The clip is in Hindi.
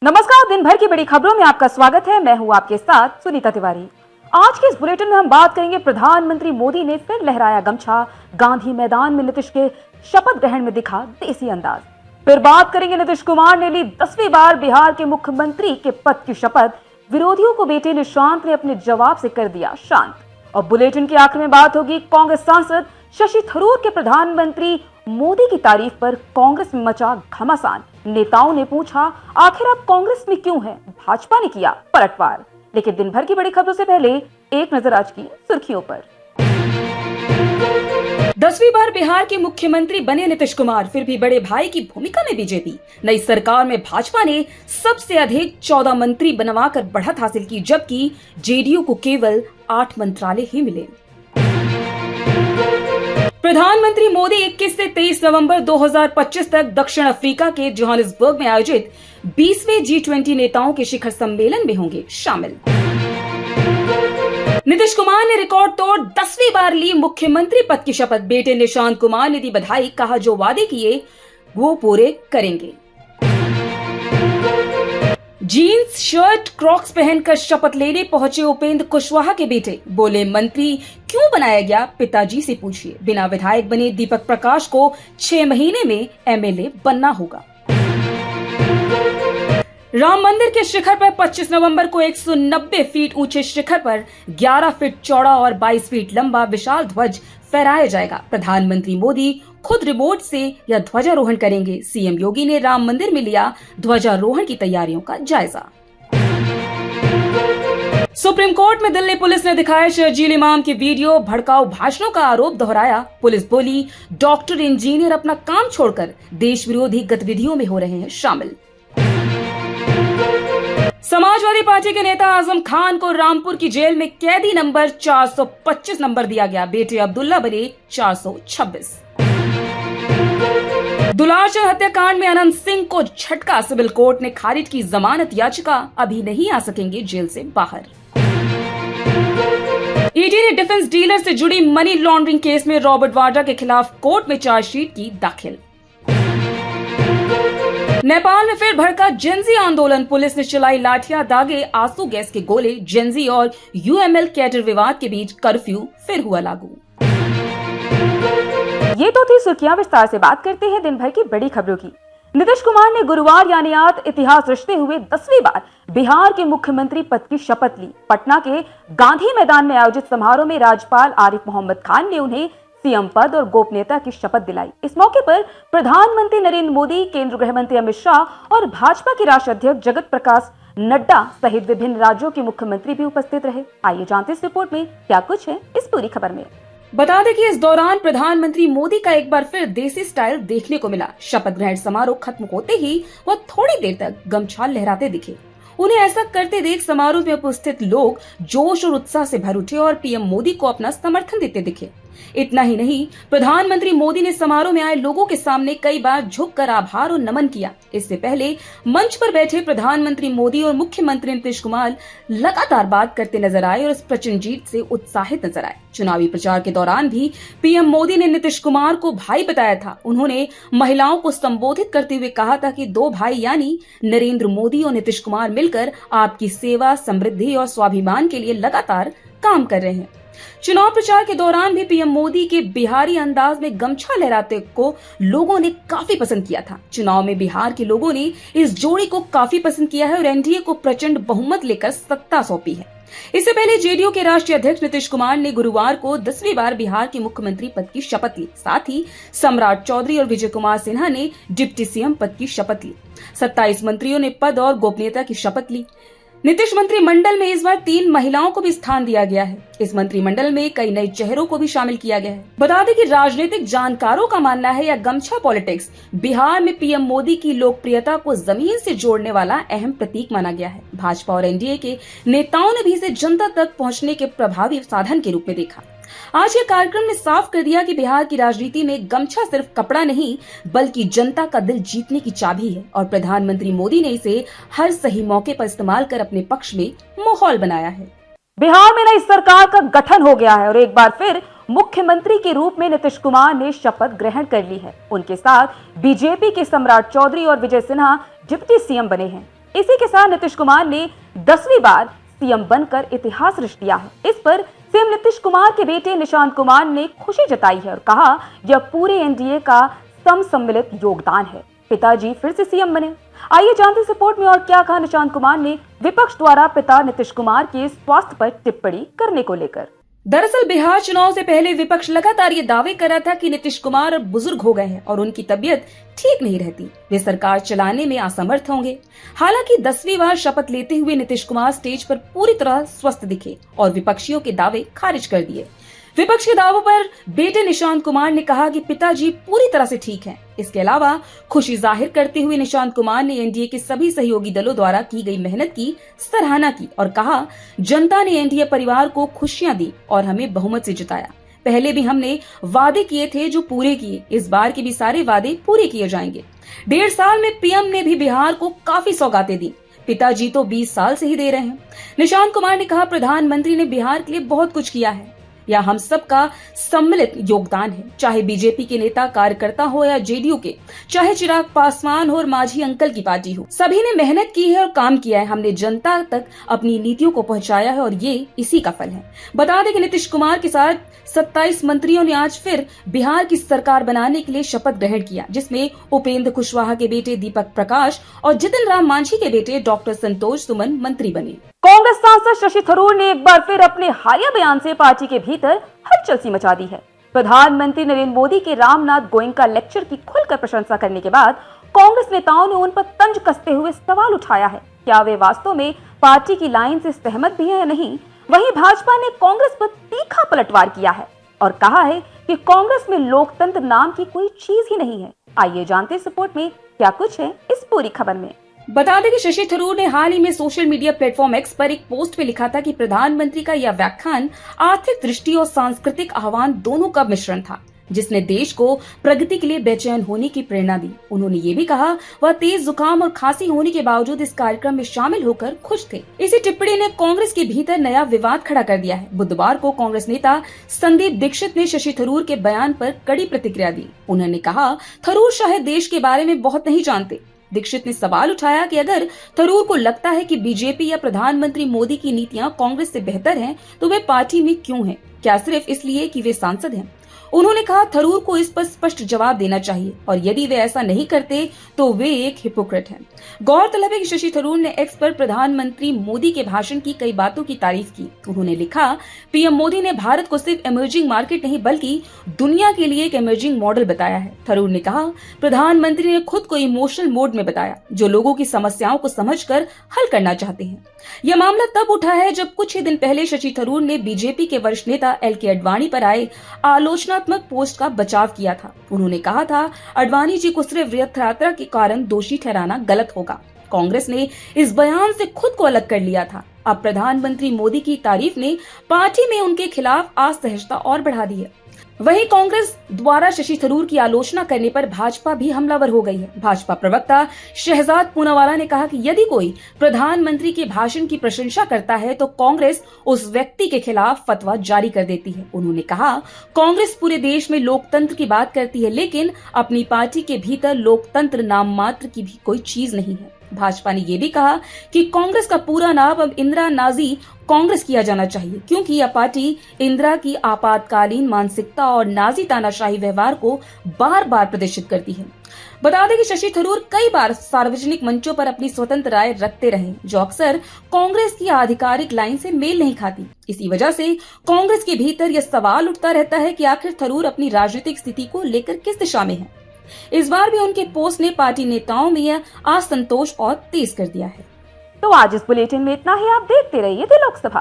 नमस्कार। दिन भर की बड़ी खबरों में आपका स्वागत है। मैं हूं आपके साथ सुनीता तिवारी। आज के इस बुलेटिन में हम बात करेंगे, प्रधानमंत्री मोदी ने फिर लहराया गमछा, गांधी मैदान में नीतीश के शपथ ग्रहण में दिखा देसी अंदाज। फिर बात करेंगे, नीतीश कुमार ने ली 10वीं बार बिहार के मुख्यमंत्री के पद की शपथ, विरोधियों को बेटे निशांत ने अपने जवाब से कर दिया शांत। और बुलेटिन के आखिर में बात होगी, कांग्रेस सांसद शशि थरूर के प्रधानमंत्री मोदी की तारीफ पर कांग्रेस में मचा घमासान। नेताओं ने पूछा, आखिर आप कांग्रेस में क्यों हैं? भाजपा ने किया पलटवार। लेकिन दिन भर की बड़ी खबरों से पहले एक नजर आज की सुर्खियों पर। 10वीं बार बिहार के मुख्यमंत्री बने नीतीश कुमार, फिर भी बड़े भाई की भूमिका में बीजेपी। नई सरकार में भाजपा ने सबसे अधिक 14 मंत्री बनवाकर बढ़त हासिल की, जबकि जेडीयू को केवल 8 मंत्रालय ही मिले। प्रधानमंत्री मोदी 21 से 23 नवंबर 2025 तक दक्षिण अफ्रीका के जोहानिसबर्ग में आयोजित 20वें G20 नेताओं के शिखर सम्मेलन में होंगे शामिल। नीतीश कुमार ने रिकॉर्ड तोड़ 10वीं बार ली मुख्यमंत्री पद की शपथ। बेटे निशांत कुमार ने दी बधाई, कहा जो वादे किए वो पूरे करेंगे। जीन्स शर्ट क्रॉक्स पहनकर शपथ लेने पहुंचे उपेंद्र कुशवाहा के बेटे, बोले मंत्री क्यों बनाया गया पिताजी से पूछिए। बिना विधायक बने दीपक प्रकाश को 6 महीने में एमएलए बनना होगा। राम मंदिर के शिखर पर 25 नवंबर को 190 फीट ऊंचे शिखर पर 11 फीट चौड़ा और 22 फीट लंबा विशाल ध्वज फहराया जाएगा। प्रधानमंत्री मोदी खुद रिमोट से यह ध्वजारोहण करेंगे। सीएम योगी ने राम मंदिर में लिया ध्वजारोहण की तैयारियों का जायजा। सुप्रीम कोर्ट में दिल्ली पुलिस ने दिखाया शर्जील इमाम की वीडियो, भड़काऊ भाषणों का आरोप दोहराया। पुलिस बोली, डॉक्टर इंजीनियर अपना काम छोड़कर देश विरोधी गतिविधियों में हो रहे हैं शामिल। समाजवादी पार्टी के नेता आजम खान को रामपुर की जेल में कैदी नंबर 425 नंबर दिया गया। बेटे अब्दुल्ला बने 426। दुलारचंद हत्याकांड में अनंत सिंह को झटका, सिविल कोर्ट ने खारिज की जमानत याचिका, अभी नहीं आ सकेंगे जेल से बाहर। ईडी ने डिफेंस डीलर से जुड़ी मनी लॉन्ड्रिंग केस में रॉबर्ट वाड्रा के खिलाफ कोर्ट में चार्जशीट की दाखिल। नेपाल में फिर भड़का जेनजी आंदोलन, पुलिस ने चलाई लाठियां, दागे आंसू गैस के गोले। जेनजी और यूएमएल कैडर विवाद के बीच कर्फ्यू फिर हुआ लागू। ये तो थी सुर्खियां। विस्तार से बात करते हैं दिन भर की बड़ी खबरों की। नीतीश कुमार ने गुरुवार यानी आज इतिहास रचते हुए 10वीं बार बिहार के मुख्यमंत्री पद की शपथ ली। पटना के गांधी मैदान में आयोजित समारोह में राज्यपाल आरिफ मोहम्मद खान ने उन्हें सीएम पद और गोपनीयता की शपथ दिलाई। इस मौके पर प्रधानमंत्री नरेंद्र मोदी, केंद्रीय गृह मंत्री अमित शाह और भाजपा के राष्ट्रीय अध्यक्ष जगत प्रकाश नड्डा सहित विभिन्न राज्यों के मुख्यमंत्री भी उपस्थित रहे। आइए जानते इस रिपोर्ट में क्या कुछ है इस पूरी खबर में। बता दें कि इस दौरान प्रधानमंत्री मोदी का एक बार फिर देसी स्टाइल देखने को मिला। शपथ ग्रहण समारोह खत्म होते ही वह थोड़ी देर तक गमछा लहराते दिखे। उन्हें ऐसा करते देख समारोह में उपस्थित लोग जोश और उत्साह से भर उठे और पीएम मोदी को अपना समर्थन देते दिखे। इतना ही नहीं, प्रधानमंत्री मोदी ने समारोह में आए लोगों के सामने कई बार झुककर आभार और नमन किया। इससे पहले मंच पर बैठे प्रधानमंत्री मोदी और मुख्यमंत्री नीतीश कुमार लगातार बात करते नजर आए और इस प्रचंड जीत से उत्साहित नजर आए। चुनावी प्रचार के दौरान भी पीएम मोदी ने नीतीश कुमार को भाई बताया था। उन्होंने महिलाओं को संबोधित करते हुए कहा था कि 2 भाई यानी नरेंद्र मोदी और नीतीश कुमार मिलकर आपकी सेवा, समृद्धि और स्वाभिमान के लिए लगातार काम कर रहे हैं। चुनाव प्रचार के दौरान भी पीएम मोदी के बिहारी अंदाज में गमछा लहराते को लोगों ने काफी पसंद किया था। चुनाव में बिहार के लोगों ने इस जोड़ी को काफी पसंद किया है और एनडीए को प्रचंड बहुमत लेकर सत्ता सौंपी है। इससे पहले जेडीयू के राष्ट्रीय अध्यक्ष नीतीश कुमार ने गुरुवार को 10वीं बार बिहार के मुख्यमंत्री पद की शपथ ली। साथ ही सम्राट चौधरी और विजय कुमार सिन्हा ने डिप्टी सीएम पद की शपथ ली। 27 मंत्रियों ने पद और गोपनीयता की शपथ ली। नीतीश मंत्रिमंडल में इस बार 3 महिलाओं को भी स्थान दिया गया है। इस मंत्रिमंडल में कई नए चेहरों को भी शामिल किया गया है। बता दें कि राजनीतिक जानकारों का मानना है यह गमछा पॉलिटिक्स बिहार में पीएम मोदी की लोकप्रियता को जमीन से जोड़ने वाला अहम प्रतीक माना गया है। भाजपा और एनडीए के नेताओं ने भी इसे जनता तक पहुंचने के प्रभावी साधन के रूप में देखा। आज के कार्यक्रम ने साफ कर दिया कि बिहार की राजनीति में गमछा सिर्फ कपड़ा नहीं बल्कि जनता का दिल जीतने की चाबी है और प्रधानमंत्री मोदी ने इसे हर सही मौके पर इस्तेमाल कर अपने पक्ष में माहौल बनाया है। बिहार में नई सरकार का गठन हो गया है और एक बार फिर मुख्यमंत्री के रूप में नीतीश कुमार ने शपथ ग्रहण कर ली है। उनके साथ बीजेपी के सम्राट चौधरी और विजय सिन्हा डिप्टी सीएम बने हैं। इसी के साथ नीतीश कुमार ने 10वीं बार सीएम बनकर इतिहास रच दिया है। इस पर सीएम नीतीश कुमार के बेटे निशांत कुमार ने खुशी जताई है और कहा, यह पूरे एनडीए का सम्मिलित योगदान है। पिताजी फिर से सीएम बने। आइए जानते हैं रिपोर्ट में और क्या कहा निशांत कुमार ने विपक्ष द्वारा पिता नीतीश कुमार के स्वास्थ्य पर टिप्पणी करने को लेकर। दरअसल बिहार चुनाव से पहले विपक्ष लगातार ये दावे कर रहा था कि नीतीश कुमार अब बुजुर्ग हो गए हैं और उनकी तबीयत ठीक नहीं रहती, वे सरकार चलाने में असमर्थ होंगे। हालांकि 10वीं बार शपथ लेते हुए नीतीश कुमार स्टेज पर पूरी तरह स्वस्थ दिखे और विपक्षियों के दावे खारिज कर दिए। विपक्ष के दावों पर बेटे निशांत कुमार ने कहा कि पिताजी पूरी तरह से ठीक हैं। इसके अलावा खुशी जाहिर करते हुए निशांत कुमार ने एनडीए के सभी सहयोगी दलों द्वारा की गई मेहनत की सराहना की और कहा, जनता ने एनडीए परिवार को खुशियां दी और हमें बहुमत से जिताया। पहले भी हमने वादे किए थे जो पूरे किए, इस बार के भी सारे वादे पूरे किए जाएंगे। 1.5 साल में पीएम ने भी बिहार को काफी सौगातें दी, पिताजी तो 20 साल से ही दे रहे हैं। निशांत कुमार ने कहा, प्रधानमंत्री ने बिहार के लिए बहुत कुछ किया है, या हम सबका सम्मिलित योगदान है, चाहे बीजेपी के नेता कार्यकर्ता हो या जेडीयू के, चाहे चिराग पासवान हो और माझी अंकल की पार्टी हो, सभी ने मेहनत की है और काम किया है। हमने जनता तक अपनी नीतियों को पहुंचाया है और ये इसी का फल है। बता दें कि नीतीश कुमार के साथ 27 मंत्रियों ने आज फिर बिहार की सरकार बनाने के लिए शपथ ग्रहण किया, जिसमें उपेंद्र कुशवाहा के बेटे दीपक प्रकाश और जितिन राम मांझी के बेटे डॉक्टर संतोष सुमन मंत्री बने। कांग्रेस सांसद शशि थरूर ने एक बार फिर अपने हालिया बयान से पार्टी के भीतर हलचल सी मचा दी है। प्रधानमंत्री नरेंद्र मोदी के रामनाथ गोयनका लेक्चर की खुलकर प्रशंसा करने के बाद कांग्रेस नेताओं ने उन पर तंज कसते हुए सवाल उठाया है, क्या वे वास्तव में पार्टी की लाइन से सहमत भी हैं या नहीं। वहीं भाजपा ने कांग्रेस पर तीखा पलटवार किया है और कहा है कि कांग्रेस में लोकतंत्र नाम की कोई चीज ही नहीं है। आइए जानते हैं इस रिपोर्ट में क्या कुछ है इस पूरी खबर में। बता दें कि शशि थरूर ने हाल ही में सोशल मीडिया प्लेटफॉर्म एक्स पर एक पोस्ट में लिखा था कि प्रधानमंत्री का यह व्याख्यान आर्थिक दृष्टि और सांस्कृतिक आह्वान दोनों का मिश्रण था, जिसने देश को प्रगति के लिए बेचैन होने की प्रेरणा दी। उन्होंने ये भी कहा, वह तेज जुकाम और खांसी होने के बावजूद इस कार्यक्रम में शामिल होकर खुश थे। इसी टिप्पणी ने कांग्रेस के भीतर नया विवाद खड़ा कर दिया है। बुधवार को कांग्रेस नेता संदीप दीक्षित ने शशि थरूर के बयान पर कड़ी प्रतिक्रिया दी। उन्होंने कहा, थरूर शायद देश के बारे में बहुत नहीं जानते। दीक्षित ने सवाल उठाया कि अगर थरूर को लगता है कि बीजेपी या प्रधानमंत्री मोदी की नीतियां कांग्रेस से बेहतर हैं, तो वे पार्टी में क्यों हैं? क्या सिर्फ इसलिए कि वे सांसद हैं? उन्होंने कहा, थरूर को इस पर स्पष्ट जवाब देना चाहिए और यदि वे ऐसा नहीं करते तो वे एक हिपोक्रेट हैं। गौरतलब है कि शशि थरूर ने एक्स पर प्रधानमंत्री मोदी के भाषण की कई बातों की तारीफ की। उन्होंने लिखा, पीएम मोदी ने भारत को सिर्फ इमर्जिंग मार्केट नहीं बल्कि दुनिया के लिए एक इमर्जिंग मॉडल बताया है। थरूर ने कहा, प्रधानमंत्री ने खुद को इमोशनल मोड में बताया, जो लोगों की समस्याओं को समझकर हल करना चाहते हैं। यह मामला तब उठा है जब कुछ ही दिन पहले शशि थरूर ने बीजेपी के वरिष्ठ नेता एल.के. अडवाणी पर आए आलोचनात्मक पोस्ट का बचाव किया था। उन्होंने कहा था, अडवाणी जी को सिर्फ रथ यात्रा के कारण दोषी ठहराना गलत होगा। कांग्रेस ने इस बयान से खुद को अलग कर लिया था। अब प्रधानमंत्री मोदी की तारीफ ने पार्टी में उनके खिलाफ असहजता और बढ़ा दी है। वहीं कांग्रेस द्वारा शशि थरूर की आलोचना करने पर भाजपा भी हमलावर हो गई है। भाजपा प्रवक्ता शहजाद पूनावाला ने कहा कि यदि कोई प्रधानमंत्री के भाषण की प्रशंसा करता है तो कांग्रेस उस व्यक्ति के खिलाफ फतवा जारी कर देती है। उन्होंने कहा, कांग्रेस पूरे देश में लोकतंत्र की बात करती है, लेकिन अपनी पार्टी के भीतर लोकतंत्र नाम मात्र की भी कोई चीज नहीं है। भाजपा ने यह भी कहा कि कांग्रेस का पूरा नाम अब इंदिरा नाजी कांग्रेस किया जाना चाहिए, क्योंकि यह पार्टी इंदिरा की आपातकालीन मानसिकता और नाजी तानाशाही व्यवहार को बार बार प्रदर्शित करती है। बता दें कि शशि थरूर कई बार सार्वजनिक मंचों पर अपनी स्वतंत्र राय रखते रहे, जो अक्सर कांग्रेस की आधिकारिक लाइन से मेल नहीं खाती। इसी वजह से कांग्रेस के भीतर यह सवाल उठता रहता है कि आखिर थरूर अपनी राजनीतिक स्थिति को लेकर किस दिशा में है। इस बार भी उनके पोस्ट ने पार्टी नेताओं में यह असंतोष और तेज कर दिया है। तो आज इस बुलेटिन में इतना ही। आप देखते रहिए द लोकसभा।